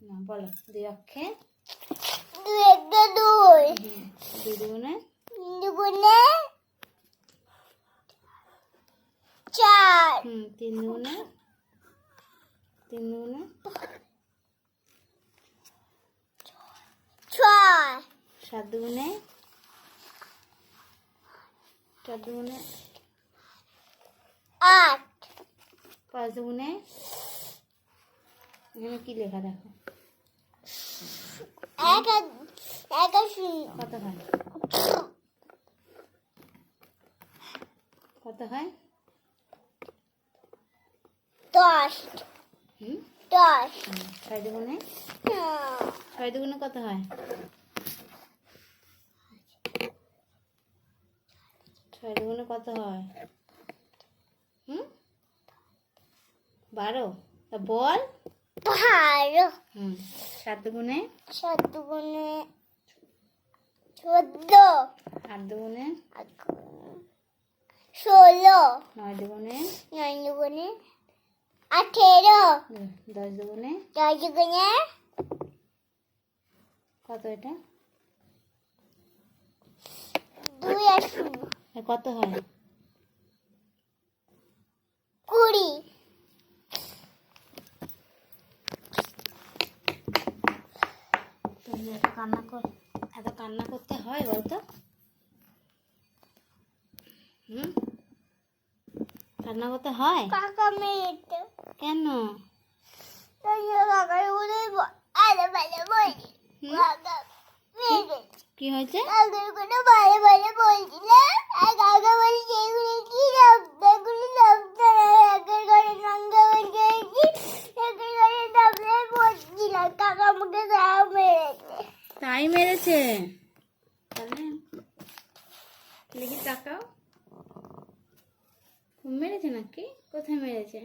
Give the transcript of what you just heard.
না বলো, দুই অক্ষে দুই একটা দুই, দুই দুগুণে দুগুণে চার, তিন দুগুণে ছয়, সাত দুগুণে চার দুগুণে আট, পাঁচ দুগুণে, এখানে কি লেখা দেখো, এক এক শূন্য, কত হয়? কত হয়? 10, 10, ছয় দুগুণে কত হয়? ছয় দুগুণে কত হয়? 12। তা বল। 12, সাত দুগুণে 7 দুগুণে 14, আট দুগুণে 16, নয় দুগুণে 9 দুগুণে 18, 10 দুগুণে 10 দুগুণে কত? এটা 2 আর শূন্য, কত হয়? 20, তুমি এত কান্না করতে হয় বলতো? কান্না করতে হয় কাকা মেয়েতে কেন? কাকার বলে আরে ভালো বলি কাকা মেয়েতে কি হয়েছে? কাকার কোনো ভালো ভালো বলছিল আর কাকা বলে যেগুলো কি শব্দগুলো শব্দ একের ঘরে গঙ্গা গেছি একের ঘরে ডাবলে বলছিলাম কাকা আমাকে তাও মেরেছে। তাই মেরেছে? তাহলে দেখি তাকাও, খুব মেরেছে নাকি? কোথায় মেরেছে?